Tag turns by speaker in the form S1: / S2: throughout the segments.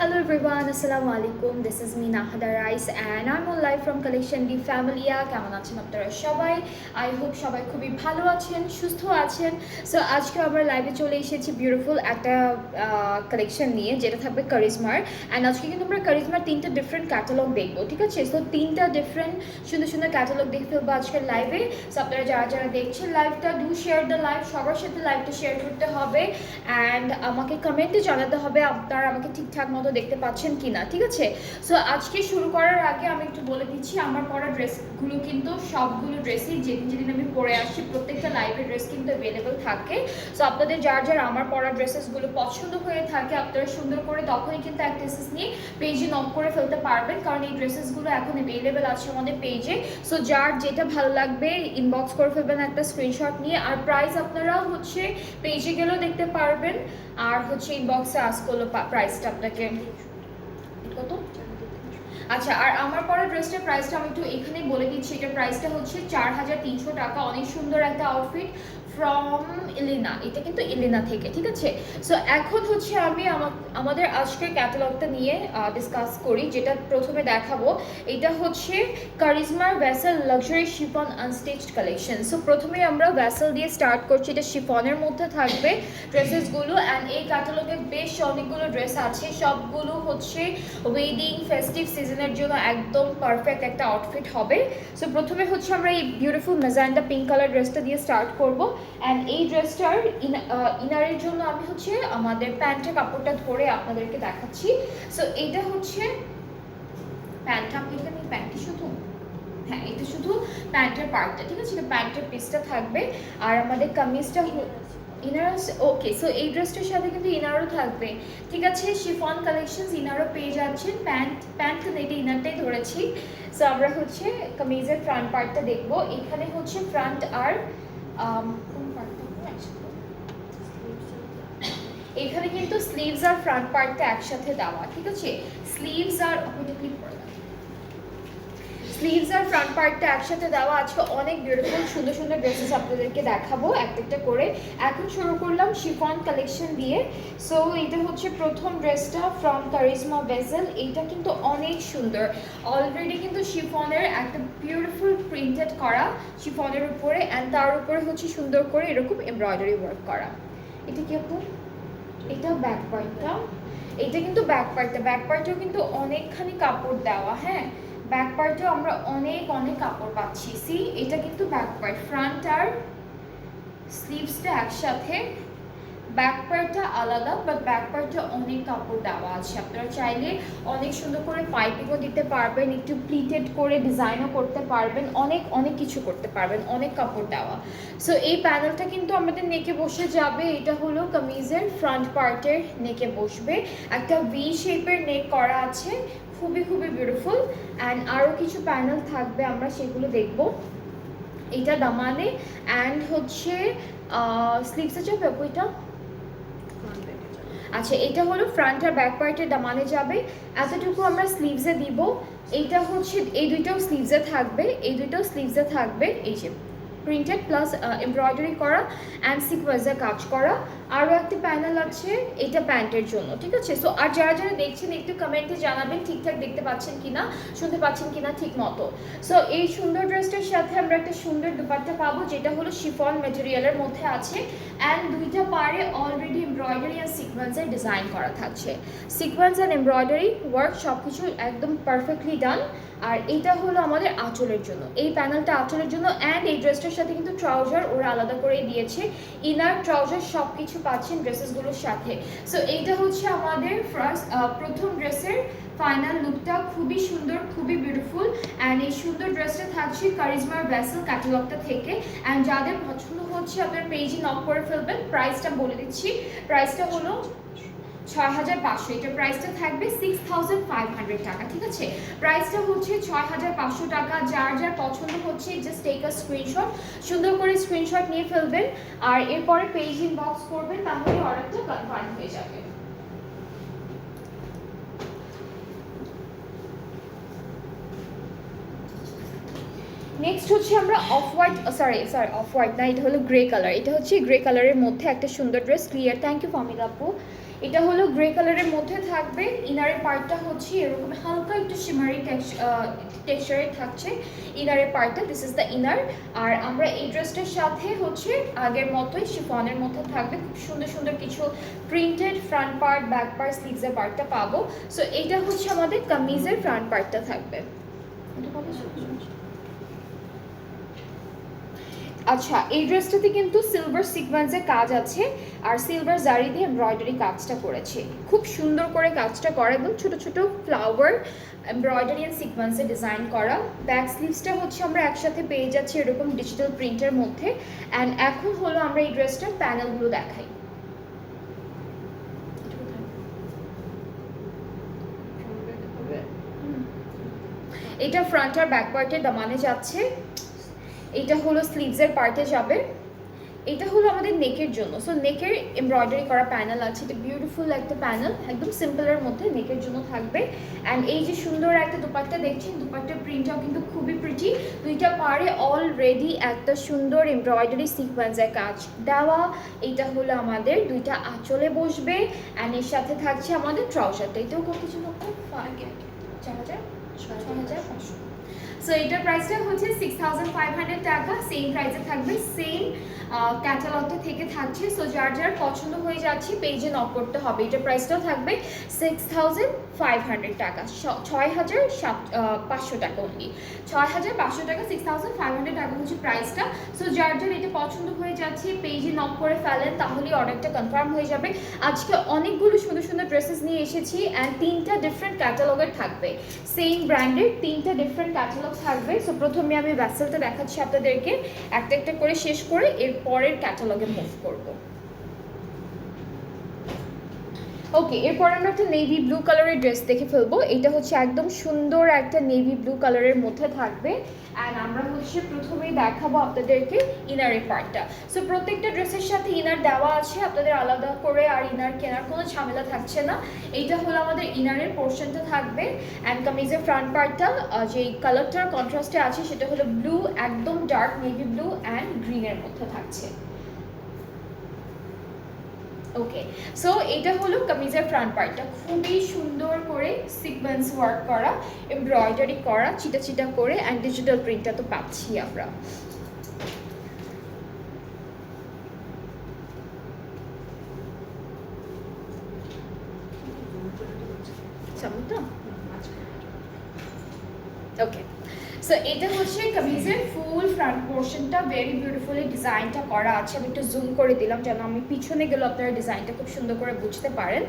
S1: Hello everyone, Assalamu alaikum. This is me Nahada Rice and I'm on live from Collection D Familia. কেমন আছেন আপনারা সবাই? I hope সবাই খুবই ভালো আছেন, সুস্থ আছেন। সো আজকে আমরা লাইভে চলে এসেছি বিউটিফুল একটা কালেকশন নিয়ে, যেটা থাকবে কারিজমার। অ্যান্ড আজকে কিন্তু আমরা কারিজমার তিনটা ডিফারেন্ট ক্যাটালগ দেখবো, ঠিক আছে? সো তিনটা ডিফারেন্ট সুন্দর সুন্দর ক্যাটালগ দেখে ফেলবো আজকের লাইভে। সো আপনারা যারা যারা দেখছেন লাইভটা, ডু শেয়ার দ্য লাইভ, সবার সাথে লাইভটা শেয়ার করতে হবে। অ্যান্ড আমাকে কমেন্টে জানাতে হবে আপনারা আমাকে ঠিকঠাক মতো দেখতে পাচ্ছেন কি না, ঠিক আছে? সো আজকে শুরু করার আগে আমি একটু বলে দিচ্ছি, আমার পরা ড্রেসগুলো কিন্তু সবগুলো ড্রেসই যেদিন যেদিন আমি পরে আসছি প্রত্যেকটা লাইভের ড্রেস কিন্তু অ্যাভেলেবেল থাকে। সো আপনাদের যার যার আমার পরা ড্রেসেসগুলো পছন্দ হয়ে থাকে, আপনারা সুন্দর করে তখনই কিন্তু একটা ড্রেসেস নিয়ে পেজে নক করে ফেলতে পারবেন, কারণ এই ড্রেসেসগুলো এখন অ্যাভেলেবেল আছে আমাদের পেজে। সো যার যেটা ভালো লাগবে ইনবক্স করে ফেলবেন একটা স্ক্রিনশট নিয়ে। আর প্রাইস আপনারা হচ্ছে পেজে গেলেও দেখতে পারবেন, আর হচ্ছে ইনবক্সে আস্ক করলো প্রাইসটা আপনাকে কত। আচ্ছা, আর আমার পরা ড্রেসটার প্রাইসটা আমি একটু এখানে বলে দিচ্ছি। এটার প্রাইসটা হচ্ছে 4300 টাকা। অনেক সুন্দর একটা আউটফিট ফ্রম ইলিনা, এটা কিন্তু ইলিনা থেকে, ঠিক আছে? সো এখন হচ্ছে আমি আমাদের আজকের ক্যাটালগটা নিয়ে ডিসকাস করি। যেটা প্রথমে দেখাবো এটা হচ্ছে কারিজমার vessel luxury chiffon unstitched collection. So প্রথমে আমরা ভেসেল দিয়ে স্টার্ট করছি। এটা শিফনের মধ্যে থাকবে ড্রেসেসগুলো। অ্যান্ড এই ক্যাটালগে বেশ অনেকগুলো ড্রেস আছে, সবগুলো হচ্ছে ওয়েডিং ফেস্টিভ সিজনের জন্য একদম পারফেক্ট একটা আউটফিট হবে। সো প্রথমে হচ্ছে আমরা এই বিউটিফুল ম্যাজেন্টা পিঙ্ক কালার ড্রেসটা দিয়ে স্টার্ট করব। অ্যান্ড এই ড্রেসটার ইনারের জন্য আমি হচ্ছে আমাদের প্যান্টের কাপড়টা ধরে আপনাদেরকে দেখাচ্ছি। সো এটা হচ্ছে প্যান্টটা, আপনি এখানে প্যান্টটি শুধু, হ্যাঁ এটা শুধু প্যান্টের পার্টটা, ঠিক আছে? এটা প্যান্টের পিসটা থাকবে। আর আমাদের কামিজটা ইনার, ওকে। সো এই ড্রেসটার সাথে কিন্তু ইনারও থাকবে, ঠিক আছে? শিফন কালেকশনস ইনারও পেয়ে যাচ্ছেন। প্যান্ট এটা ইনারটাই ধরেছি। সো আমরা হচ্ছে কামিজের ফ্রন্ট পার্টটা দেখবো। এখানে হচ্ছে ফ্রন্ট আর এখানে কিন্তু স্লিভস আর ফ্রন্ট পার্টটা একসাথে দেওয়া, ঠিক আছে? স্লিভস আর স্লিভস আর ফ্রন্ট পার্টটা একসাথে দেওয়া। আজকে অনেক বিউটিফুল সুন্দর সুন্দর ড্রেসেস আপনাদেরকে দেখাবো একটা করে। এখন শুরু করলাম শিফন কালেকশন দিয়ে। সো এটা হচ্ছে প্রথম ড্রেসটা ফ্রম কারিজমা ভেসেল। এইটা কিন্তু অনেক সুন্দর, অলরেডি কিন্তু শিফনের একটা বিউটিফুল প্রিন্টেড করা শিফনের উপরে, অ্যান্ড তার উপরে হচ্ছে সুন্দর করে এরকম এমব্রয়ডারি ওয়ার্ক করা। এটা কি আপু? এটা ব্যাক পার্টটা, এটা কিন্তু ব্যাক পার্টেও কিন্তু অনেকখানি কাপড় দেওয়া, হ্যাঁ ব্যাক পার্টেও আমরা অনেক অনেক কাপড় পাচ্ছি। সি এটা কিন্তু ব্যাক পার্ট, ফ্রন্ট আর স্লিভসটা একসাথে, ব্যাক পার্টটা আলাদা, বাট ব্যাক পার্টে অনেক কাপড় দেওয়া আছে। আপনারা চাইলে অনেক সুন্দর করে পাইপিংও দিতে পারবেন, একটু প্লিটেড করে ডিজাইনও করতে পারবেন, অনেক অনেক কিছু করতে পারবেন, অনেক কাপড় দেওয়া। সো এই প্যানেলটা কিন্তু আমাদের নেকে বসে যাবে। এটা হলো কামিজের ফ্রন্ট পার্টের নেকে বসবে, একটা ভি শেপের নেক করা আছে, খুবই খুবই বিউটিফুল। অ্যান্ড আরও কিছু প্যানেল থাকবে, আমরা সেগুলো দেখব। এটা দামানে অ্যান্ড হচ্ছে স্লিভসে যাবে ওইটা। আচ্ছা, এটা হলো ফ্রন্ট আর ব্যাক পার্টের দামানে যাবে, এতটুকু আমরা স্লিভসে দিব। এইটা হচ্ছে এই দুইটাও স্লিভসে থাকবে, এই দুইটাও স্লিভসে থাকবে। এই যে প্রিন্টেড প্লাস এমব্রয়ডারি করা অ্যান্ড সিকোয়েন্সের কাজ করা। আরও একটা প্যানেল আছে, এটা প্যান্টের জন্য, ঠিক আছে? সো আর যারা যারা দেখছেন একটু কমেন্টে জানাবেন ঠিকঠাক দেখতে পাচ্ছেন কিনা, শুনতে পাচ্ছেন কিনা ঠিক মতো। সো এই সুন্দর ড্রেসটার সাথে আমরা একটা সুন্দর দুপাট্টা পাবো, যেটা হলো শিফন ম্যাটেরিয়ালের মধ্যে আছে। অ্যান্ড দুইটা পারে অলরেডি এমব্রয়ডারি আর সিকোয়েন্সের ডিজাইন করা থাকছে। সিকোয়েন্স অ্যান্ড এমব্রয়ডারি ওয়ার্ক সব কিছু একদম পারফেক্টলি ডান। আর এটা হলো আমাদের আঁচলের জন্য, এই প্যানেলটা আঁচলের জন্য। অ্যান্ড এই ড্রেসটার সাথে কিন্তু ট্রাউজার ওরা আলাদা করে দিয়েছে, ইনার ট্রাউজার সব কিছু পাচ্ছেন ড্রেসেসগুলোর সাথে। সো এইটা হচ্ছে আমাদের প্রথম ড্রেসের ফাইনাল লুকটা, খুবই সুন্দর, খুবই বিউটিফুল। অ্যান্ড এই সুন্দর ড্রেসটা থাকছে কারিজমার ভেসেল ক্যাটালগটা থেকে। অ্যান্ড যাদের পছন্দ হচ্ছে আপনার পেজে নক করে ফেলবেন। প্রাইসটা বলে দিচ্ছি, প্রাইসটা হলো 6500। এটার প্রাইসটা থাকবে 6500 টাকা, ঠিক আছে? প্রাইসটা হচ্ছে 6500 টাকা। যার যার পছন্দ হচ্ছে জাস্ট টেক আ স্ক্রিনশট, সুন্দর করে স্ক্রিনশট নিয়ে ফেলবেন আর এরপরে পেজ ইনবক্স করবেন, তাহলে অর্ডারটা কনফার্ম হয়ে যাবে। নেক্সট হচ্ছে আমরা অফ হোয়াইট, অফ হোয়াইট না, এটা হলো গ্রে কালার। এটা হচ্ছে গ্রে কালারের মধ্যে একটা সুন্দর ড্রেস, ক্লিয়ার। থ্যাংক ইউ ফামিলা আপু। এটা হলো গ্রে কালারের মধ্যে থাকবে, ইনারের পার্টটা হচ্ছে এরকম হালকা একটু শিমারি টেক্সচারে থাকছে ইনারের পার্টটা, দিস ইজ দ্য ইনার। আর আমরা এই ড্রেসটার সাথে হচ্ছে আগের মতোই শিফনের মধ্যে থাকবে খুব সুন্দর সুন্দর কিছু printed front part, back part, স্লিভসের পার্টটা পাবো। সো এইটা হচ্ছে আমাদের কামিজের ফ্রন্ট পার্টটা থাকবে। আচ্ছা, এই ড্রেসটাতে কিন্তু সিলভার সিকোয়েন্সের কাজ আছে আর সিলভার জারি দিয়ে এমব্রয়ডারি কাজটা করেছে, খুব সুন্দর করে কাজটা করা, একদম ছোট ছোট ফ্লাওয়ার এমব্রয়ডারি অ্যান্ড সিকোয়েন্সে ডিজাইন করা। ব্যাক স্লিভসটা হচ্ছে আমরা একসাথে পেয়ে যাচ্ছি এরকম ডিজিটাল প্রিন্টের মধ্যে। অ্যান্ড এখন হলো আমরা এই ড্রেসটার প্যানেলগুলো দেখাই। এটা ফ্রন্ট আর ব্যাক পার্টের দামানে যাচ্ছে, এটা হলো স্লিভসের পার্টে যাবে, এটা হলো আমাদের নেকের জন্য। সো নেকের এমব্রয়ডারি করা প্যানেল আছে, এটা বিউটিফুল একটা প্যানেল, একদম সিম্পলের মধ্যে নেকের জন্য থাকবে। অ্যান্ড এই যে সুন্দর একটা দুপাট্টা দেখছেন, দুপাট্টার প্রিন্টটাও কিন্তু খুবই প্রিটি, দুইটা পাড়ে অলরেডি একটা সুন্দর এমব্রয়ডারি সিকোয়েন্সের কাজ দেওয়া। এইটা হলো আমাদের দুইটা আঁচলে বসবে, অ্যান্ড এর সাথে থাকছে আমাদের ট্রাউজারটা, এটাও কত ছিল? 4,500। সো এটার প্রাইসটা হচ্ছে 6,500 টাকা, সেম প্রাইসে থাকবে, সেম ক্যাটালগটা থেকে থাকছে। সো যার যার পছন্দ হয়ে যাচ্ছে পেজে নক করতে হবে। এটার প্রাইসটাও থাকবে 6,500 টাকা, 6,500 টাকা অনলি, 6,500 টাকা, 6,500 টাকা হচ্ছে প্রাইসটা। সো যার যার এটা পছন্দ হয়ে যাচ্ছে পেজে নক করে ফেলেন, তাহলেই অর্ডারটা কনফার্ম হয়ে যাবে। আজকে অনেকগুলো সুন্দর সুন্দর ড্রেসেস নিয়ে এসেছি অ্যান্ড 3টা ডিফারেন্ট ক্যাটালগের থাকবে, সেম ব্র্যান্ডের 3টা ডিফারেন্ট ক্যাটালগ থাকবে। সো প্রথমে আমি ভ্যাসেলটা দেখাচ্ছি আপনাদেরকে, একটা একটা করে শেষ করে এর পরের ক্যাটালগে মুভ করব। ওকে, এরপর আমরা একটা নেভি ব্লু কালারের ড্রেস দেখে ফেলবো। এটা হচ্ছে একদম সুন্দর একটা নেভি ব্লু কালারের মধ্যে থাকবে। অ্যান্ড আমরা হচ্ছে প্রথমেই দেখাবো আপনাদেরকে ইনারের পার্টটা। সো প্রত্যেকটা ড্রেসের সাথে ইনার দেওয়া আছে, আপনাদের আলাদা করে আর ইনার কেনার কোনো ঝামেলা থাকছে না। এইটা হলো আমাদের ইনারের পোর্শনটা থাকবে। অ্যান্ড কামিজের ফ্রন্ট পার্টটা যে কালারটার কন্ট্রাস্টে আছে সেটা হলো ব্লু, একদম ডার্ক নেভি ব্লু অ্যান্ড গ্রিনের মধ্যে থাকছে। ওকে, সো এটা হলো কামিজের ফ্রন্ট পার্টটা, খুবই সুন্দর করে সিকোয়েন্স ওয়ার্ক করা, এমব্রয়ডারি করা চিটা চিটা করে, অ্যান্ড ডিজিটাল প্রিন্টটা তো পাচ্ছি আমরা। ওকে, সো এটা হচ্ছে কামিজের ফুল ফ্রন্ট পোর্শনটা, ভেরি বিউটিফুলি ডিজাইনটা করা আছে। আমি একটু জুম করে দিলাম যেন আমি পিছনে গেলে আপনারা ডিজাইনটা খুব সুন্দর করে বুঝতে পারেন।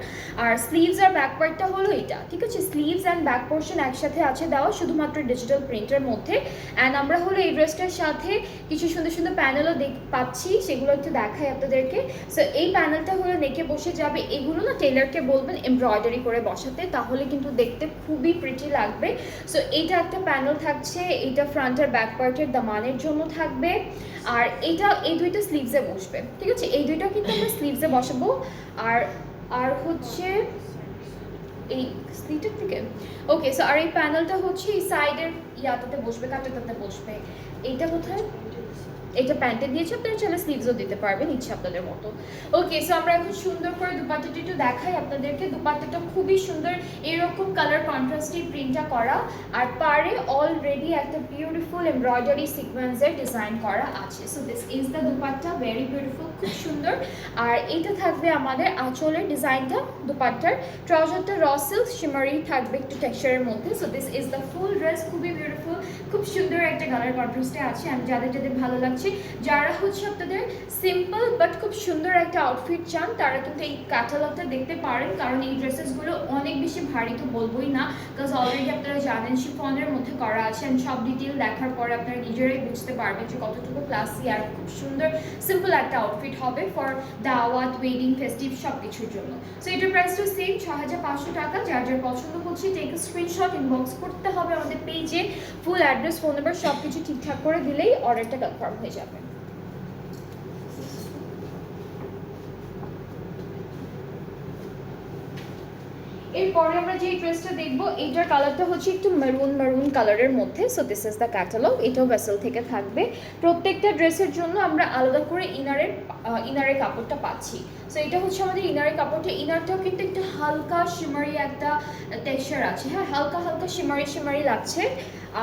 S1: আর স্লিভস আর ব্যাক পার্টটা হলো এটা, ঠিক আছে, স্লিভস অ্যান্ড ব্যাক পোর্শন একসাথে আছে দেওয়া, শুধুমাত্র ডিজিটাল প্রিন্টের মধ্যে। অ্যান্ড আমরা হলো এই ড্রেসটার সাথে কিছু সুন্দর সুন্দর প্যানেলও পাচ্ছি, সেগুলো একটু দেখাই আপনাদেরকে। সো এই প্যানেলটা হলো নেকে বসে যাবে, এগুলো না টেলারকে বলবেন এমব্রয়ডারি করে বসাতে, তাহলে কিন্তু দেখতে খুবই প্রিটি লাগবে। সো এইটা একটা প্যানেল থাকছে, এইটা ফ্রন্ট আর ব্যাক পার্টের দামানের জন্য থাকবে। আর এইটা এই দুইটা স্লিভসে বসবে, ঠিক আছে, এই দুইটাও কিন্তু আমরা স্লিভসে বসাবো। আর আর হচ্ছে এই স্লিটের থেকে ওকে, সো আর এই প্যানেলটা হচ্ছে এই সাইডের ইয়াটাতে বসবে, কাটাটাতে বসবে। এইটা কোথায়? এটা প্যান্টে দিয়েছে, আপনারা চাইলে স্লিভসও দিতে পারবেন, ইচ্ছে আপনাদের মতো। ওকে, সো আমরা এখন সুন্দর করে দুপাট্টাটা একটু দেখাই আপনাদেরকে। দুপাট্টাটা খুবই সুন্দর, এরকম কালার কন্ট্রাস্টে প্রিন্টটা করা, আর পারে অলরেডি একটা বিউটিফুল এমব্রয়ডারি সিকোয়েন্সের ডিজাইন করা আছে। So this is the dupatta, very beautiful, খুব সুন্দর। আর এটা থাকবে আমাদের আঁচলের ডিজাইনটা, দুপাট্টার ট্রাউজারটা র সিল্ক শিমারি থাকবে একটু টেক্সচারের মধ্যে। So this is the full dress, খুবই বিউটিফুল, খুব সুন্দর একটা কালার কন্ট্রাস্টে আছে। আমি যাদের যাদের ভালো লাগছে, যারা হচ্ছে আপনাদের সিম্পল বাট খুব সুন্দর একটা আউটফিট চান, তারা কিন্তু এই ক্যাটালগটা দেখতে পারেন, কারণ এই ড্রেসেসগুলো অনেক বেশি ভারী তো বলবোই না, বিকজ অলরেডি আপনারা জানেন শিফনের মধ্যে করা আছে। অ্যান্ড সব ডিটেল দেখার পরে আপনারা নিজেরাই বুঝতে পারবেন যে কতটুকু ক্লাসি আর খুব সুন্দর সিম্পল একটা আউটফিট হবে ফর দাওয়াত, ওয়েডিং, ফেস্টিভ সব কিছুর জন্য। সো এটার প্রাইসটা সেম 6,500 টাকা। যার যার পছন্দ হচ্ছে টেক স্ক্রিনশট, ইনবক্স করতে হবে আমাদের পেজে, ফুল অ্যাড্রেস, ফোন নাম্বার সব কিছু ঠিকঠাক করে দিলেই অর্ডারটা কনফার্ম হয়ে যাবে। এরপরে আমরা যে ড্রেসটা দেখবো, এইটার কালারটা হচ্ছে একটু মেরুন কালারের মধ্যে। So this is the catalogue, এটাও ভেসেল থেকে থাকবে। প্রত্যেকটা ড্রেসের জন্য আমরা আলাদা করে ইনারের কাপড়টা পাচ্ছি। সো এটা হচ্ছে আমাদের ইনারের কাপড়টা। ইনারটাও কিন্তু একটু হালকা শিমারি একটা টেক্সচার আছে, হ্যাঁ, হালকা হালকা শিমারি শিমারি লাগছে।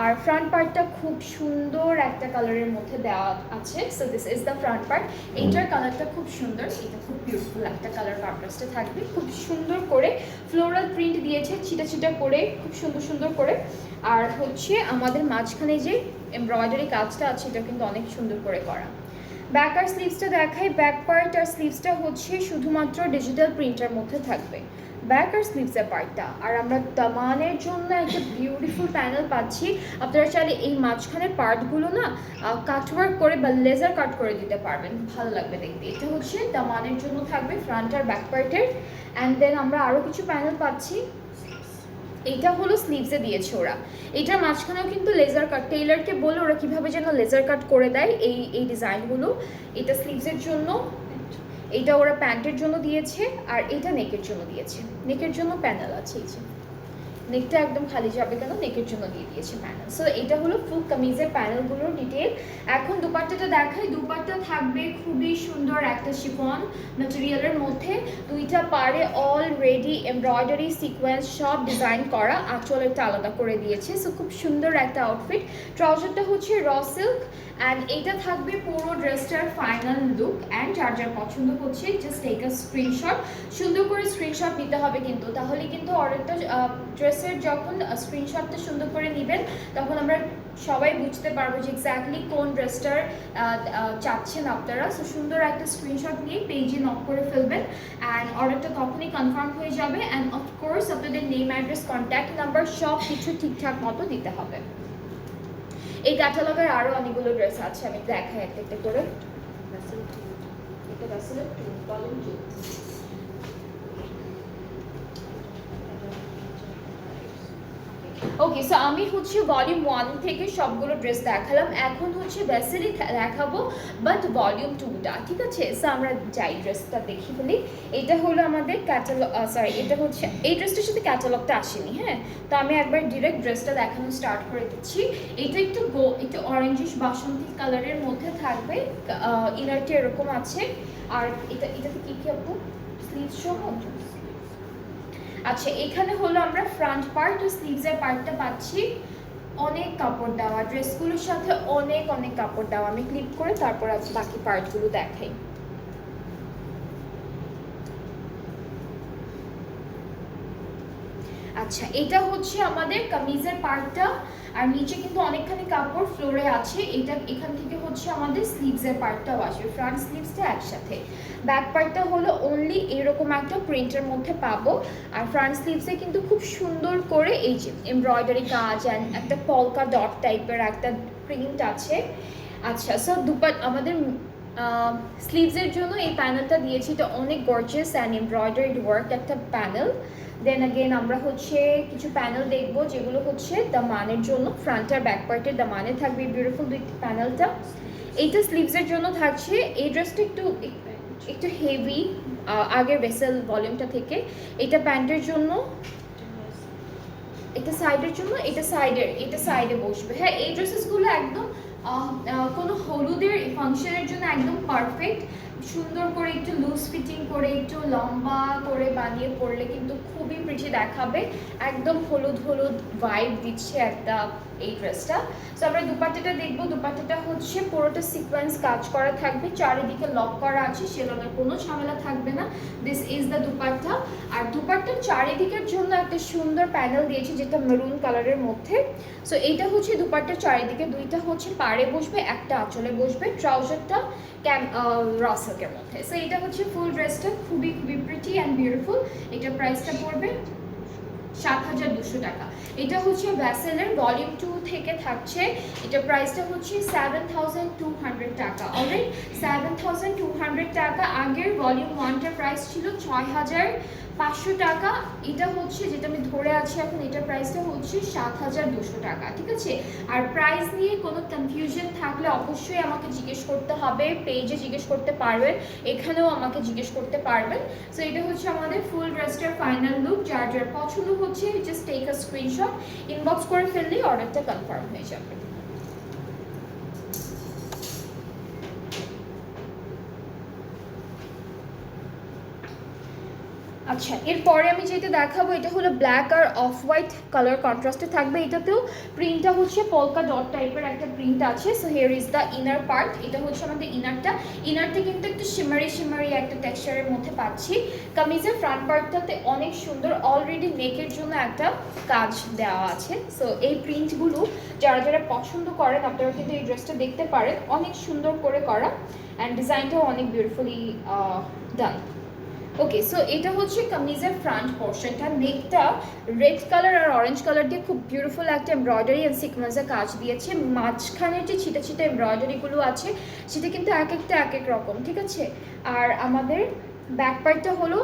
S1: আর ফ্রন্ট পার্টটা খুব সুন্দর একটা কালারের মধ্যে দেওয়া আছে। So this is the front part. এইটার কালারটা খুব সুন্দর, এটা খুব বিউটিফুল একটা কালার কন্ট্রাস্টে থাকবে। খুব সুন্দর করে ফ্লোরাল প্রিন্ট দিয়েছে ছিটা ছিটা করে, খুব সুন্দর সুন্দর করে। আর হচ্ছে আমাদের মাঝখানে যে এমব্রয়ডারি কাজটা আছে এটা কিন্তু অনেক সুন্দর করে করা। ব্যাক আর স্লিভসটা দেখাই। ব্যাক পার্ট আর স্লিভসটা হচ্ছে শুধুমাত্র ডিজিটাল প্রিন্টের মধ্যে থাকবে, ব্যাক আর স্লিভসের পার্টটা। আর আমরা দামানের জন্য একটা বিউটিফুল প্যানেল পাচ্ছি। আপনারা চাইলে এই মাঝখানের পার্টগুলো না কাটওয়ার্ক করে বা লেজার কাট করে দিতে পারবেন, ভালো লাগবে দেখতে। এটা হচ্ছে দামানের জন্য থাকবে ফ্রন্ট আর ব্যাক পার্টের। অ্যান্ড দেন আমরা আরও কিছু প্যানেল পাচ্ছি। এইটা হলো স্লিভসে দিয়েছে ওরা। এইটার মাঝখানেও কিন্তু লেজার কাট, টেইলারকে বলে ওরা কীভাবে যেন লেজার কাট করে দেয় এই ডিজাইনগুলো। এটা স্লিভসের জন্য, এইটা ওরা প্যান্টের জন্য দিয়েছে, আর এটা নেকের জন্য দিয়েছে। নেকের জন্য প্যানেল আছে, এই যে নেকটা একদম খালি যাবে কেন, নেকের জন্য দিয়ে দিয়েছে প্যানেল। সো এটা হলো ফুল কামিজের প্যানেলগুলোর ডিটেল। এখন দুপাট্টাটা দেখাই। দুপাট্টা থাকবে খুবই সুন্দর একটা শিফন ম্যাটেরিয়ালের মধ্যে, দুইটা পাড়ে অলরেডি এমব্রয়ডারি সিকোয়েন্স সব ডিজাইন করা, আঁচলটা আলাদা করে দিয়েছে। সো খুব সুন্দর একটা আউটফিট। ট্রাউজারটা হচ্ছে র সিল্ক, অ্যান্ড এটা থাকবে পুরো ড্রেসটার ফাইনাল লুক। অ্যান্ড যার যার পছন্দ হচ্ছে জাস্ট টেক আ স্ক্রিনশট, সুন্দর করে স্ক্রিনশট নিতে হবে কিন্তু, তাহলে কিন্তু অর্ডারটা ড্রেসের যখন স্ক্রিনশটটা সুন্দর করে নেবেন তখন আমরা সবাই বুঝতে পারবো যে এক্স্যাক্টলি কোন ড্রেসটার চাচ্ছেন আপনারা। সো সুন্দর একটা স্ক্রিনশট নিয়ে পেজে নক করে ফেলবেন, অ্যান্ড অর্ডারটা তখনই কনফার্ম হয়ে যাবে। অ্যান্ড অফকোর্স আপনাদের নেম, অ্যাড্রেস, কন্ট্যাক্ট নাম্বার সব কিছু ঠিকঠাক মতো দিতে হবে। এই ক্যাটালগের আরও অনেকগুলো ড্রেস আছে, আমি দেখাই একটা একটা করে। এটা ভেসেল 2 ভলিউম 2। ওকে, সো আমি হচ্ছে ভলিউম 1 থেকে সবগুলো ড্রেস দেখালাম, এখন হচ্ছে ভেসেলই দেখাবো বাট ভলিউম 2টা, ঠিক আছে? সো আমরা যাই ড্রেসটা দেখি ফেলি। এটা হলো আমাদের ক্যাটালগ, সরি এটা হচ্ছে, এই ড্রেসটার সাথে ক্যাটালগটা আসেনি, হ্যাঁ, তো আমি একবার ডিরেক্ট ড্রেসটা দেখানো স্টার্ট করে দিচ্ছি। এটা একটু অরেঞ্জিশ বাসন্তী কালারের মধ্যে থাকবে, ইনারটা এরকম আছে। আর এটাতে কি কি আপু স্লিভ সহ? আচ্ছা, এখানে হলো আমরা ফ্রন্ট পার্ট ও স্লিভসের পার্টটা পাচ্ছি। অনেক কাপড় দেওয়া ড্রেসগুলোর সাথে, অনেক অনেক কাপড় দেওয়া। আমি ক্লিপ করে তারপর বাকি পার্টগুলো দেখাই। আচ্ছা, এটা হচ্ছে আমাদের কামিজের পার্টটা, আর নিচে কিন্তু অনেকখানি কাপড় ফ্লোরে আছে। এটা এখান থেকে হচ্ছে আমাদের স্লিভসের পার্টটাও আসবে, ফ্রন্ট স্লিভসটা একসাথে। ব্যাক পার্টটা হলো অনলি এরকম একটা প্রিন্টের মধ্যে পাবো, আর ফ্রন্ট স্লিভসে কিন্তু খুব সুন্দর করে এই যে এমব্রয়ডারি কাজ অ্যান্ড একটা পলকা ডট টাইপের একটা প্রিন্ট আছে। আচ্ছা, সো আমাদের স্লিভসের জন্য এই প্যানেলটা দিয়েছি, এটা অনেক গর্জিয়াস অ্যান্ড এমব্রয়ডারিড ওয়ার্ক একটা প্যানেল। দেন অ্যাগেন আমরা হচ্ছে কিছু প্যানেল দেখবো যেগুলো হচ্ছে দামানের জন্য, ফ্রন্ট আর ব্যাক পার্টের দামানে থাকবে বিউটিফুল দুই প্যানেলটা। এইটা স্লিভসের জন্য থাকছে। এই ড্রেসটা একটু হেভি আগের ভেসেল ভলিউমটা থেকে। এটা প্যান্টের জন্য, এটা সাইডের জন্য, এটা সাইডে বসবে। হ্যাঁ, এই ড্রেসেসগুলো একদম কোনো হলুদের ফাংশনের জন্য একদম পারফেক্ট। সুন্দর করে একটু লুজ ফিটিং করে একটু লম্বা করে বানিয়ে পরলে কিন্তু খুবই প্রিটি দেখাবে, একদম হলুদ হলুদ ভাইব দিচ্ছে একটা এই ড্রেসটা। সো আমরা দুপাট্টাটা দেখবো। দুপাট্টাটা হচ্ছে পুরোটা সিকোয়েন্স কাজ করা থাকবে, চারিদিকে লক করা আছে, সেলোনের কোনো ঝামেলা থাকবে না। This is the dupatta. আর দুপাট্টার চারিদিকের জন্য একটা সুন্দর প্যানেল দিয়েছে যেটা মেরুন কালারের মধ্যে। সো এইটা হচ্ছে দুপাট্টার চারিদিকে, দুইটা হচ্ছে পাড়ে বসবে, একটা আঁচলে বসবে। ট্রাউজারটা র সিল্কের মধ্যে। সো এটা হচ্ছে ফুল ড্রেসটা, খুবই খুবই প্রিটি অ্যান্ড বিউটিফুল। এটার প্রাইসটা পড়বে ৭,২০০ টাকা। এটা হচ্ছে ভ্যাসেলের ভলিউম 2 থেকে থাকছে। এটার প্রাইসটা হচ্ছে 7,200 টাকা। অলরেডি 7,200 টাকা। আগের ভলিউম 1টার প্রাইস ছিল 6,500 টাকা। এটা হচ্ছে যেটা আমি ধরে আছি এখন, এটার প্রাইসটা হচ্ছে 7,200 টাকা, ঠিক আছে? আর প্রাইস নিয়ে কোনো কনফিউশন থাকলে অবশ্যই আমাকে জিজ্ঞেস করতে হবে, পেজে জিজ্ঞেস করতে পারবেন, এখানেও আমাকে জিজ্ঞেস করতে পারবেন। সো এটা হচ্ছে আমাদের ফুল ড্রেসটার ফাইনাল লুক। যার যার পছন্দ হচ্ছে just take a screenshot, inbox করে ফেললেই অর্ডারটা কনফার্ম হয়ে যাবে। আচ্ছা, এরপরে আমি যেটা দেখাবো এটা হলো ব্ল্যাক আর অফ হোয়াইট কালার কন্ট্রাস্টে থাকবে। এটাতেও প্রিন্টটা হচ্ছে পলকা ডট টাইপের একটা প্রিন্ট আছে। So here is the inner part. এটা হচ্ছে আমাদের ইনারটা কিন্তু একটু শিমারি একটা টেক্সচারের মধ্যে পাচ্ছি। কামিজের ফ্রন্ট পার্টটাতে অনেক সুন্দর অলরেডি নেকের জন্য একটা কাজ দেওয়া আছে। সো এই প্রিন্টগুলো যারা যারা পছন্দ করেন আপনারা কিন্তু এই ড্রেসটা দেখতে পারেন, অনেক সুন্দর করে করা অ্যান্ড ডিজাইনটাও অনেক বিউটিফুলি ডান। ওকে, সো এটা হচ্ছে কামিজের ফ্রন্ট পোর্শনটা। নেকটা রেড কালার আর অরেঞ্জ কালার দিয়ে খুব বিউটিফুল একটা এমব্রয়ডারি অ্যান্ড সিকোয়েন্সের কাজ দিয়েছে। মাঝখানের যে ছিটা ছিটা এমব্রয়ডারিগুলো আছে সেটা কিন্তু এক একটা এক এক রকম, ঠিক আছে। আর আমাদের ব্যাক পার্টটা হলো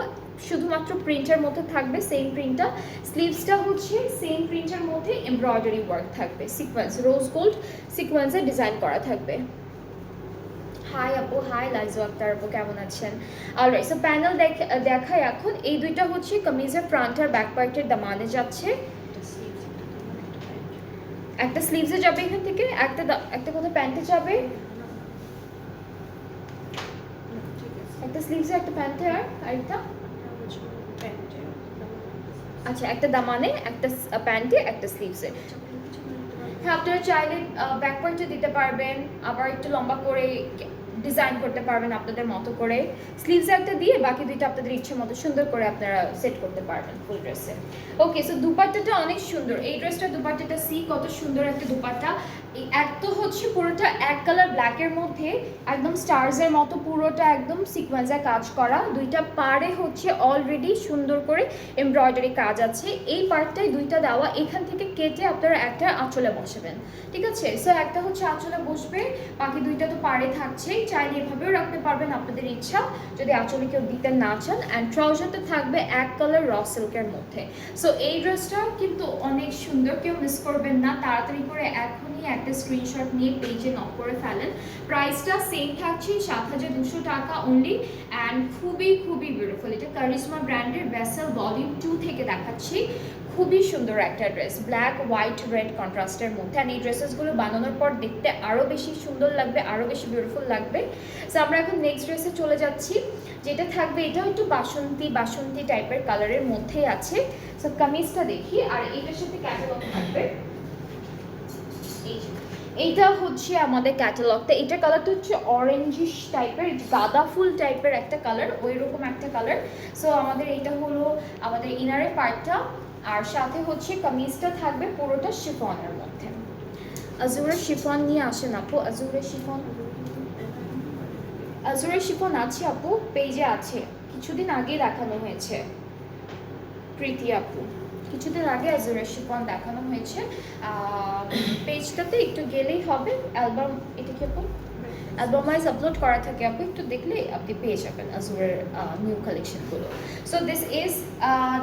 S1: শুধুমাত্র প্রিন্টের মধ্যে থাকবে, সেম প্রিন্টটা। স্লিভসটা হচ্ছে সেম প্রিন্টের মধ্যে এমব্রয়ডারি ওয়ার্ক থাকবে, সিকোয়েন্স রোজ গোল্ড সিকোয়েন্সের ডিজাইন করা থাকবে। হাই আপু, হাই লাইজু আক্তার আপু, কেমন আছেন? অলরাইট, সো প্যানেল দেখায় এখন। এই দুইটা হচ্ছে কামিজের ফ্রন্ট আর ব্যাক পার্টের দামানে যাচ্ছে। একটা স্লিভসে যাবে এখান থেকে, একটা কোথাও প্যান্টে যাবে, একটা স্লিভসে একটা প্যান্টে আর আরেকটা আচ্ছা একটা দামানে একটা প্যান্টে একটা স্লিভসে। হ্যাঁ, আপনারা চাইলে ব্যাক পয়েন্টে দিতে পারবেন, আবার একটু লম্বা করে ডিজাইন করতে পারবেন আপনাদের মতো করে। স্লিভসে একটা দিয়ে বাকি দুইটা আপনাদের ইচ্ছে মতো সুন্দর করে আপনারা সেট করতে পারবেন ফুল ড্রেসে। ওকে, সো দুপাট্টাটা অনেক সুন্দর। এই ড্রেসটার দুপাট্টাটা সি কত সুন্দর একটা দুপাট্টা। এক তো হচ্ছে পুরোটা এক কালার ব্ল্যাকের মধ্যে একদম স্টারসের মতো পুরোটা একদম সিকোয়েন্সে কাজ করা। দুইটা পাড়ে হচ্ছে অলরেডি সুন্দর করে এমব্রয়ডারি কাজ আছে। এই পার্টটাই দুইটা দেওয়া, এখান থেকে কেটে আপনারা একটা আঁচলে বসাবেন, ঠিক আছে। সো একটা হচ্ছে আঁচলে বসবে, বাকি দুইটা তো পাড়ে থাকছেই। চাইলে এভাবেও রাখতে পারবেন আপনাদের ইচ্ছা যদি আঁচলে কেউ দিতে না চান। অ্যান্ড ট্রাউজারটা থাকবে এক কালার র সিল্কের মধ্যে। সো এই ড্রেসটা কিন্তু অনেক সুন্দর, কেউ মিস করবেন না। তাড়াতাড়ি করে এখনই একটা স্ক্রিনশট নিয়ে পেজে নক করে ফেলেন। প্রাইসটা সেম থাকছে 7,200 টাকা অনলি অ্যান্ড খুবই খুবই বিউটিফুল। এটা কারিশমা ব্র্যান্ডের ভেসেল ভলিউম 2 থেকে দেখাচ্ছি। খুবই সুন্দর একটা ড্রেস, ব্ল্যাক হোয়াইট রেড কন্ট্রাস্টের মধ্যে। আর এই ড্রেসেসগুলো বানানোর পর দেখতে আরও বেশি সুন্দর লাগবে, আরও বেশি বিউটিফুল লাগবে। সো আমরা এখন নেক্সট ড্রেসে চলে যাচ্ছি, যেটা থাকবে এটাও একটু বাসন্তী টাইপের কালারের মধ্যেই আছে। সো কামিজটা দেখি, আর এটার সাথে ক্যাটালগ থাকবে। এইটা হচ্ছে আমাদের ক্যাটালগটা। এটার কালারটা হচ্ছে অরেঞ্জিশ টাইপের, গাঁদা ফুল টাইপের একটা কালার, ওই রকম একটা কালার। সো আমাদের এইটা হলো আমাদের ইনারের পার্টটা, আর সাথে হচ্ছে কামিজটা থাকবে পুরোটা শিফনের মধ্যে। আজুরের শিফন নিয়ে আসেন আপু, আজুরের শিফন আছে আপু, পেজে আছে, কিছুদিন আগে দেখানো হয়েছে। প্রীতি আপু, কিছুদিন আগে আজুরের শিফন দেখানো হয়েছে। পেজটাতে একটু গেলেই হবে, অ্যালবাম এটা কি আপু অ্যালবাম ওয়াইজ আপলোড করা থাকে, আপনি একটু দেখলে আপনি পেয়ে যাবেন আজুরের নিউ কালেকশনগুলো। So this is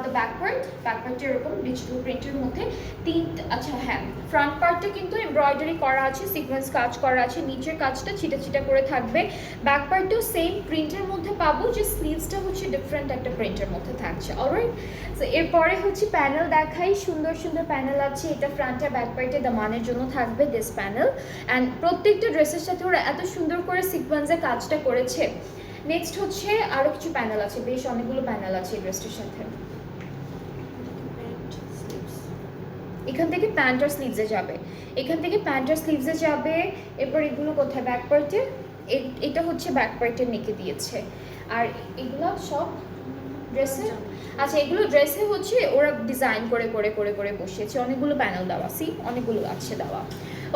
S1: the back part এরকম ডিজিটাল প্রিন্টের মধ্যে আচ্ছা হ্যাঁ, ফ্রন্ট পার্টটা কিন্তু এমব্রয়ডারি করা আছে, সিকোয়েন্স কাজ করা আছে, নিচের কাজটা ছিটা করে থাকবে। ব্যাক পার্টটাও সেম প্রিন্টের মধ্যে পাবো, যে স্লিভসটা হচ্ছে ডিফারেন্ট একটা প্রিন্টের মধ্যে থাকছে। অলরাইট, সো এরপরে হচ্ছে প্যানেল দেখাই। সুন্দর সুন্দর প্যানেল আছে। এটা ফ্রন্ট আর ব্যাক পার্টে দামানের জন্য থাকবে দিস প্যানেল। অ্যান্ড প্রত্যেকটা ড্রেসের সাথে ওরা এত সুন্দর করে সিকোয়েন্সে কাজটা করেছে। নেক্সট হচ্ছে আরও কিছু প্যানেল আছে, বেশ অনেকগুলো প্যানেল আছে এই ড্রেসটার সাথে। এখান থেকে প্যান্ট আর স্লিভসে যাবে, এরপর এগুলো কোথায় ব্যাক পার্টে, এটা হচ্ছে ব্যাক পার্টের নেকে দিয়েছে। আর এগুলো সব ড্রেসে, আচ্ছা এগুলো ড্রেসে হচ্ছে ওরা ডিজাইন করে বসিয়েছে। অনেকগুলো প্যানেল দেওয়া, অনেকগুলো আছে দেওয়া।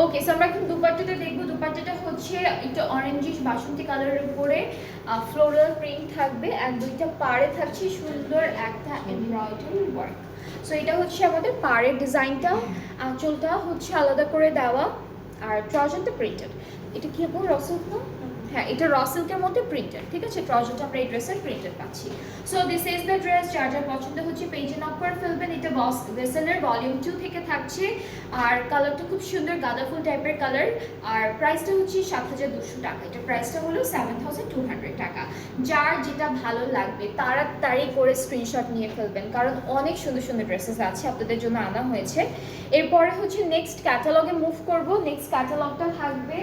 S1: ওকে, সো আমরা এখন দুপাট্টাটা দেখবো। দুপাট্টাটা হচ্ছে একটু অরেঞ্জিশ বাসন্তী কালারের উপরে ফ্লোরাল প্রিন্ট থাকবে, আর দুইটা পাড়ে থাকছে সুন্দর একটা এমব্রয়ডারি ওয়ার্ক। সো এটা হচ্ছে আমাদের পাড়ের ডিজাইনটা, আঁচলটা হচ্ছে আলাদা করে দেওয়া, আর ট্রাউজারটা প্রিন্টেড। এটা কি আপু রসিক না? হ্যাঁ, এটা র সিল্কের মধ্যে প্রিন্টেড, ঠিক আছে। ট্রাউজারটা আমরা এই ড্রেসের প্রিন্টেড পাচ্ছি। So this is the dress. যার যার পছন্দ হচ্ছে পেজে নক করে ফেলবেন। এটা ভেসেলের ভলিউম 2 থেকে থাকছে, আর কালারটা খুব সুন্দর গাঁদা ফুল টাইপের কালার। আর প্রাইসটা হচ্ছে 7,200 টাকা। এটা প্রাইসটা হলো 7,200 টাকা। যার যেটা ভালো লাগবে তাড়াতাড়ি করে স্ক্রিনশট নিয়ে ফেলবেন, কারণ অনেক সুন্দর সুন্দর ড্রেসেস আছে আপনাদের জন্য আনা হয়েছে। এরপরে হচ্ছে নেক্সট ক্যাটালগে মুভ করব। নেক্সট ক্যাটালগটা থাকবে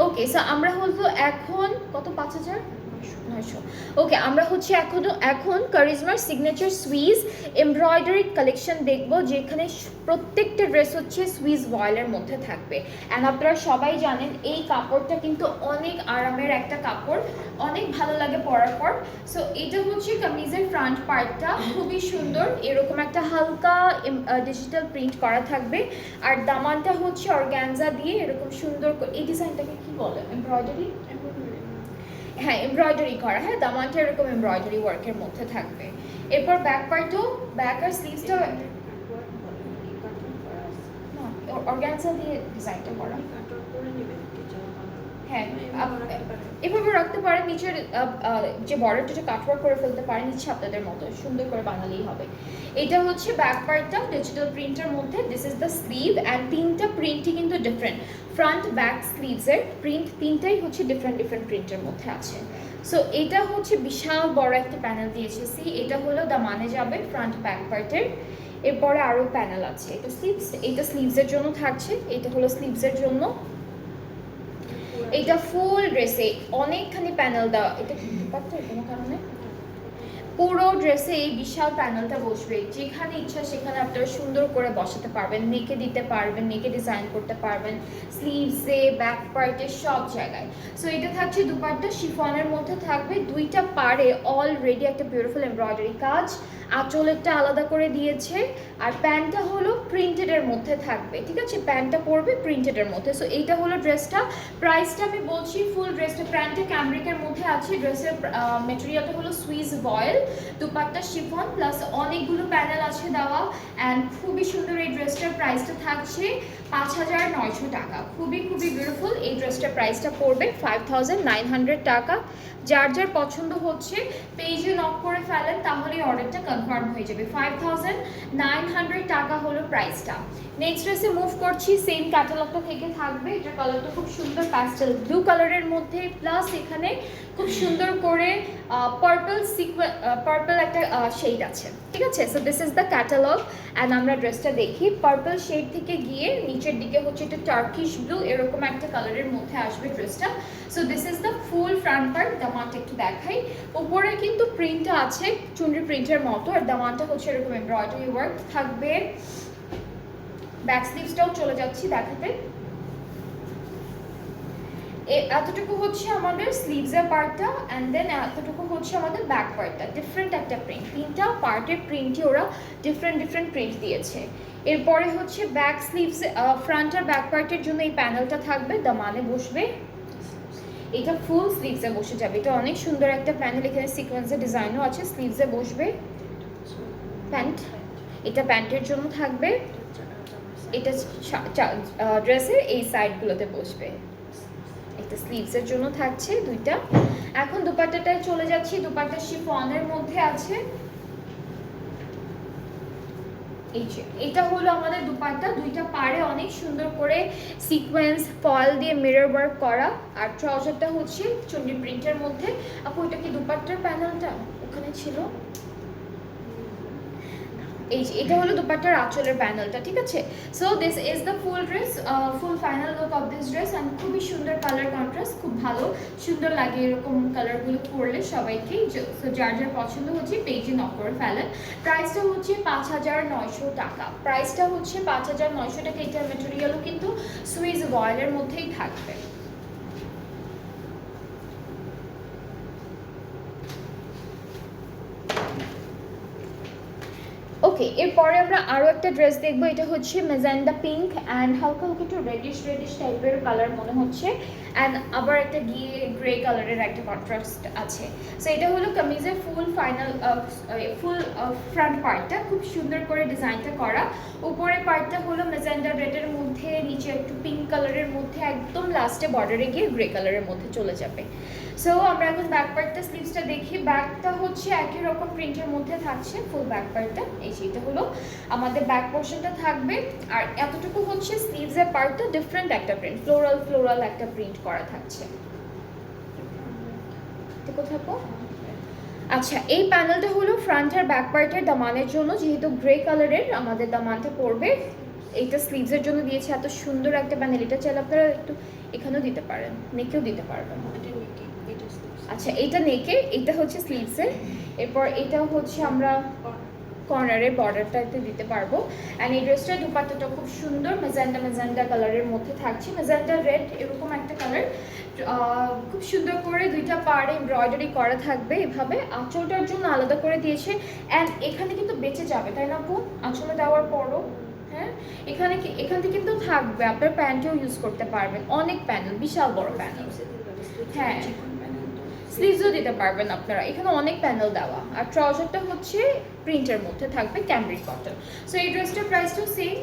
S1: ওকে, ওকে, সো আমরা হলো এখন কত 5,000 900। ওকে, আমরা হচ্ছে এখন কারিজমার সিগনেচার সুইস এমব্রয়ডারি কালেকশন দেখব, যেখানে প্রত্যেকটা ড্রেস হচ্ছে সুইস ভয়েলের মধ্যে থাকবে। অ্যান্ড আপনারা সবাই জানেন এই কাপড়টা কিন্তু অনেক আরামের একটা কাপড়, অনেক ভালো লাগে পরার পর। সো এটা হচ্ছে কামিজের ফ্রন্ট পার্টটা, খুবই সুন্দর, এরকম একটা হালকা ডিজিটাল প্রিন্ট করা থাকবে। আর দামানটা হচ্ছে অর্গানজা দিয়ে এরকম সুন্দর করে, এই ডিজাইনটাকে কি বলে, এমব্রয়ডারি, হ্যাঁ এমব্রয়ডারি করা, হ্যাঁ দামানটা এরকম এমব্রয়ডারি ওয়ার্কের মধ্যে থাকবে। এরপর ব্যাক পার্টও, ব্যাক আর স্লিভসটা অর্গানজা দিয়ে ডিজাইনটা করা, হ্যাঁ এভাবে রাখতে পারেন, নিচের যে বর্ডারটা কাটওয়ার্ক করে ফেলতে পারেন ইচ্ছে আপনাদের মতো, সুন্দর করে বানালেই হবে। এটা হচ্ছে ব্যাক পার্টটা ডিজিটাল প্রিন্টের মধ্যে, this is the sleeve. And তিনটা প্রিন্টই কিন্তু ডিফারেন্ট, ফ্রন্ট ব্যাক স্লিভসের প্রিন্ট তিনটাই হচ্ছে ডিফারেন্ট প্রিন্টের মধ্যে আছে। সো এটা হচ্ছে বিশাল বড় একটা প্যানেল দিয়েছে, সি এটা হলো দামানে যাবে ফ্রন্ট ব্যাক পার্টের। এরপরে আরও প্যানেল আছে, এটা স্লিভস, এটা স্লিভসের জন্য থাকছে, এটা হলো স্লিভসের জন্য। এটা ফুল ড্রেসে অনেকখানি প্যানেল দেওয়া, এটা কোনো কারণে পুরো ড্রেসে এই বিশাল প্যানেলটা বসবে, যেখানে ইচ্ছা সেখানে আপনারা সুন্দর করে বসাতে পারবেন, নেকে দিতে পারবেন, নেকে ডিজাইন করতে পারবেন, স্লিভসে ব্যাক পার্টে সব জায়গায়। সো এটা থাকছে দুপাট্টা শিফনের মধ্যে থাকবে, দুইটা পাড়ে অলরেডি একটা বিউটিফুল এমব্রয়ডারি কাজ, আঁচলেরটা আলাদা করে দিয়েছে। আর প্যান্টটা হলো প্রিন্টেডের মধ্যে থাকবে, ঠিক আছে, প্যান্টটা পরবে প্রিন্টেডের মধ্যে। সো এইটা হলো ড্রেসটা, প্রাইসটা আমি বলছি, ফুল ড্রেসটা প্যান্টে ক্যামব্রিকের মধ্যে আছে, ড্রেসের মেটেরিয়ালটা হলো সুইস ভয়েল, দুপাট্টা শিফন প্লাস অনেকগুলো প্যানেল আছে দেওয়া। অ্যান্ড খুবই সুন্দর এই ড্রেসটার প্রাইসটা থাকছে 5,900 টাকা, খুবই বিউটিফুল। এই ড্রেসটার প্রাইসটা পড়বে 5,900 টাকা। যার যার পছন্দ হচ্ছে পেজে নক করে ফেলেন, তাহলেই অর্ডারটা কনফার্ম হয়ে যাবে। 5,900 টাকা হলো প্রাইসটা। নেক্সট ড্রেসে মুভ করছি, সেম ক্যাটালগটা থেকে থাকবে। এটার কালারটা খুব সুন্দর প্যাস্টেল ব্লু কালারের মধ্যে, প্লাস এখানে খুব সুন্দর করে পার্পল একটা শেড আছে, ঠিক আছে। So this is the catalogue. And আমরা ড্রেসটা দেখি, পার্পল শেড থেকে গিয়ে নিচের দিকে হচ্ছে একটা টার্কিশ ব্লু, এরকম একটা কালারের মধ্যে আসবে ড্রেসটা। So this is the full front part. দামানটা একটু দেখাই, উপরে কিন্তু প্রিন্টটা আছে চুনরি প্রিন্টের মতো, আর দামানটা হচ্ছে এরকম এমব্রয়ডারি ওয়ার্ক থাকবে। ব্যাক স্লিভসটাও চলে যাচ্ছি দেখাতে। এতটুকু হচ্ছে আমাদের স্লিভসের পার্টটা, অ্যান্ড দেন এতটুকু হচ্ছে আমাদের ব্যাক পার্টটা, ডিফারেন্ট একটা প্রিন্ট, তিনটা পার্টের প্রিন্টই ওরা ডিফারেন্ট প্রিন্ট দিয়েছে। এরপরে হচ্ছে ব্যাক স্লিভস, ফ্রন্ট আর ব্যাক পার্টের জন্য এই প্যানেলটা থাকবে, দামানে বসবে, এটা ফুল স্লিভসে বসে যাবে। এটা অনেক সুন্দর একটা প্যানেল, এখানে সিকোয়েন্সের ডিজাইনও আছে, স্লিভসে বসবে। প্যান্ট, এটা প্যান্টের জন্য থাকবে, এটা ড্রেসের এই সাইডগুলোতে বসবে, একটা স্লিভসের জন্য থাকছে দুইটা। এখন দুপাট্টাটায় চলে যাচ্ছি, দুপাট্টা শিফনের মধ্যে আছে, এই যে এটা হলো আমাদের দুপাট্টা, দুইটা পাড়ে অনেক সুন্দর করে সিকোয়েন্স ফল দিয়ে মিরর ওয়ার্ক করা। আর ট্রাউজারটা হচ্ছে চুন্ডি প্রিন্টের মধ্যে। আপু এটা কি দুপাট্টার প্যানেলটা ওখানে ছিল, এই যে এটা হলো দুপাট্টার আঁচলের প্যানেলটা, ঠিক আছে। So this is the full dress, full final look of this dress. And খুবই সুন্দর কালার কন্ট্রাস্ট, খুব ভালো সুন্দর লাগে এরকম কালারগুলো পরলে সবাইকেই। সো যার যার পছন্দ হচ্ছে পেজে নক করে ফেলেন। প্রাইসটা হচ্ছে 5,900 টাকা, প্রাইসটা হচ্ছে 5,900 টাকা। এটার মেটেরিয়ালও কিন্তু সুইস ভয়েলের মধ্যেই থাকবে। ওকে, এরপরে আমরা আরও একটা ড্রেস দেখবো, এটা হচ্ছে মেজেন্ডা পিঙ্ক অ্যান্ড হালকা একটু রেডিশ টাইপের কালার মনে হচ্ছে। অ্যান্ড আবার একটা গিয়ে গ্রে কালারের একটা কন্ট্রাস্ট আছে। সো এটা হলো কামিজের ফুল ফ্রন্ট পার্টটা, খুব সুন্দর করে ডিজাইনটা করা। উপরের পার্টটা হলো মেজেন্ডা রেডের মধ্যে, নিচে একটু পিঙ্ক কালারের মধ্যে, একদম লাস্টে বর্ডারে গিয়ে গ্রে কালারের মধ্যে চলে যাবে। সো আমরা এখন ব্যাক পার্টটা স্লিভসটা দেখি। ব্যাকটা হচ্ছে একই রকম প্রিন্টের মধ্যে থাকছে, ফুল ব্যাক পার্টটা, এই যেটা হলো আমাদের ব্যাক পোর্শনটা থাকবে। আর এতটুকু হচ্ছে স্লিভসের পার্টটা, ডিফারেন্ট একটা প্রিন্ট, ফ্লোরাল একটা প্রিন্ট করা থাকছে। কোথায়? আচ্ছা, এই প্যানেলটা হলো ফ্রন্ট আর ব্যাক পার্টের দামানের জন্য, যেহেতু গ্রে কালারের আমাদের দামানটা পড়বে। এইটা স্লিভসের জন্য দিয়েছে এত সুন্দর একটা প্যানেল। এটা চাইলে আপনারা একটু এখানেও দিতে পারেন, নেকেও দিতে পারবেন। আচ্ছা এইটা নেকে, এইটা হচ্ছে স্লিভসের। এরপর এটাও হচ্ছে আমরা কর্নারের বর্ডারটাতে দিতে পারবো। অ্যান্ড এই ড্রেসটার দুপাট্টাটা খুব সুন্দর, মেজেন্ডা কালারের মধ্যে থাকছে, মেজেন্ডা রেড এরকম একটা কালার। খুব সুন্দর করে দুইটা পাড়ে এমব্রয়ডারি করা থাকবে এভাবে। আঁচলটার জন্য আলাদা করে দিয়েছে। অ্যান্ড এখানে কিন্তু বেঁচে যাবে, তাই না আপু? আঁচলে দেওয়ার পরও হ্যাঁ এখান থেকে কিন্তু থাকবে, আপনার প্যান্টেও ইউজ করতে পারবেন। অনেক প্যানেল, বিশাল বড় প্যানেল। হ্যাঁ স্লিভসও দিতে পারবেন আপনারা, এখানে অনেক প্যানেল দেওয়া। আর ট্রাউজারটা হচ্ছে প্রিন্টের মধ্যে থাকবে, ক্যামব্রিক কটন। সো এই ড্রেসটার প্রাইসটাও সেম,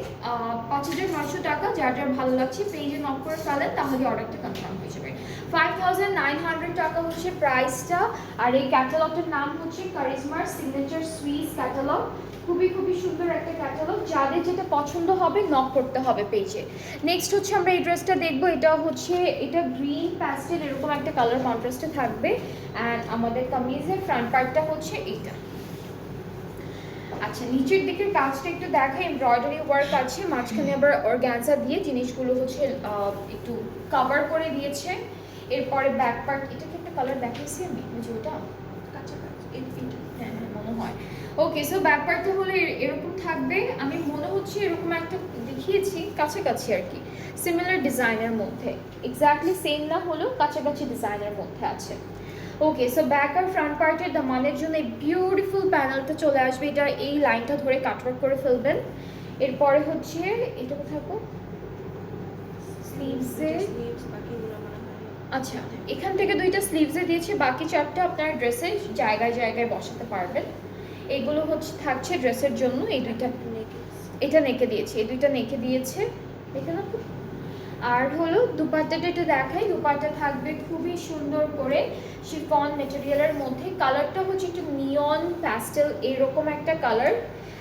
S1: 5,900 টাকা। যার যার ভালো লাগছে পেজে নক করে ফেলেন, তাহলে অর্ডারটা কনফার্ম হয়ে যাবে। 5,900 টাকা হচ্ছে প্রাইসটা। আর এই ক্যাটালগটার নাম হচ্ছে কারিজমার সিগনেচার সুইস ক্যাটালগ। খুবই সুন্দর একটা ক্যাটালগ। যাদের যেটা পছন্দ হবে নক করতে হবে পেজে। নেক্সট হচ্ছে আমরা এই ড্রেসটা দেখবো। এটা গ্রিন প্যাস্টেল এরকম একটা কালার কন্ট্রাস্টে থাকবে। অ্যান্ড আমাদের কামিজের ফ্রন্ট পার্টটা হচ্ছে এইটা। আচ্ছা নিচের দিকের কাজটা একটু দেখাই, এমব্রয়ডারি ওয়ার্ক আছে, মাঝখানে আবার অর্গানজা দিয়ে জিনিসগুলো হচ্ছে একটু কভার করে দিয়েছে। এরপরে ব্যাক পার্ট, এটাকে একটা কালার দেখাইছি আমি, বুঝি ওটা হ্যাঁ মনে হয়। ওকে সো ব্যাক পার্টটা হলো এরকম থাকবে। আমি মনে হচ্ছে এরকম একটা দেখিয়েছি কাছাকাছি আর কি, সিমিলার ডিজাইনের মধ্যে, এক্স্যাক্টলি সেম না হলেও কাছাকাছি ডিজাইনের মধ্যে আছে। ওকে সো ব্যাক আর ফ্রন্ট পার্টের দামানের জন্য এই বিউটিফুল প্যানেলটা চলে আসবে। এটা এই লাইনটা ধরে কাটওয়ার্ক করে ফেলবেন। এরপরে হচ্ছে এটা কোথায় স্লিভসে, আচ্ছা এখান থেকে দুইটা স্লিভসে দিয়েছে, বাকি চারটা আপনার ড্রেসে জায়গায় জায়গায় বসাতে পারবেন। এগুলো হচ্ছে থাকছে ড্রেসের জন্য। এই দুইটা এটা নেকে দিয়েছে, এই দুইটা নেকে দিয়েছে, দেখে না? আর হলো দুপাট্টাটা একটু দেখাই। দুপাট্টা থাকবে খুবই সুন্দর করে শিফন মেটেরিয়ালের মধ্যে। কালারটা হচ্ছে একটু নিয়ন প্যাস্টেল এরকম একটা কালার।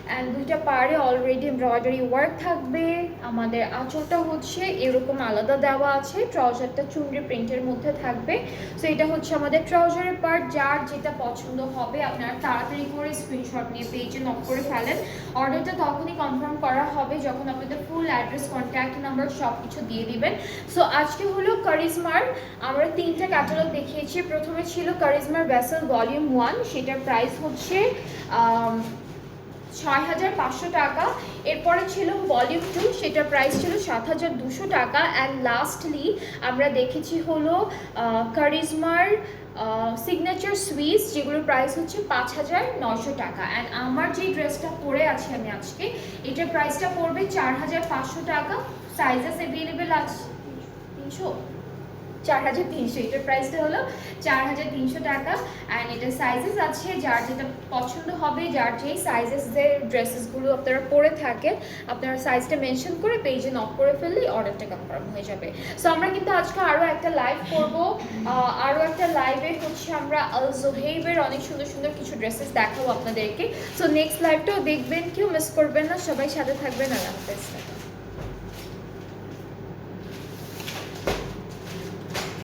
S1: অ্যান্ড দুইটা পাড়ে অলরেডি এমব্রয়ডারি ওয়ার্ক থাকবে। আমাদের আঁচলটা হচ্ছে এরকম আলাদা দেওয়া আছে, ট্রাউজারটা চুনরি প্রিন্টের মধ্যে থাকবে। সো এটা হচ্ছে আমাদের ট্রাউজারের পার্ট। যার যেটা পছন্দ হবে আপনারা তাড়াতাড়ি করে স্ক্রিনশট নিয়ে পেজে নক করে ফেলেন। অর্ডারটা তখনই কনফার্ম করা হবে যখন আপনাদের ফুল অ্যাড্রেস, কন্ট্যাক্ট নাম্বার সব কিছু দিয়ে দিবেন। সো আজকে হলো কারিজমার আমরা 3টা ক্যাটালগ দেখিয়েছি। প্রথমে ছিল কারিজমার ভেসেল ভলিউম 1, সেটার প্রাইস হচ্ছে 6,500 টাকা। এরপরে ছিল ভলিউম 2, সেটার প্রাইস ছিল 7,200 টাকা। অ্যান্ড লাস্টলি আমরা দেখেছি হলো কারিজমার সিগনেচার সুইস, যেগুলোর প্রাইস হচ্ছে 5,900 টাকা। অ্যান্ড আমার যে ড্রেসটা পরে আছি আমি আজকে, এটার প্রাইসটা পড়বে 4,500 টাকা। সাইজেস অ্যাভেলেবেল আছে 4,300, এটার প্রাইসটা হলো 4,300 টাকা। অ্যান্ড এটার সাইজেস আছে, যার যেটা পছন্দ হবে, যার যেই সাইজেসের ড্রেসেসগুলো আপনারা পরে থাকেন, আপনারা সাইজটা মেনশন করে পেজে নক করে ফেললেই অর্ডারটা কনফার্ম হয়ে যাবে। সো আমরা কিন্তু আজকে আরও একটা লাইভ করবো। আরও একটা লাইভে হচ্ছে আমরা আল জোহেইবের অনেক সুন্দর সুন্দর কিছু ড্রেসেস দেখাবো আপনাদেরকে। সো নেক্সট লাইভটাও দেখবেন, কেউ মিস করবেন না, সবাই সাথে থাকবেন। আল্লাহ হাফেজ।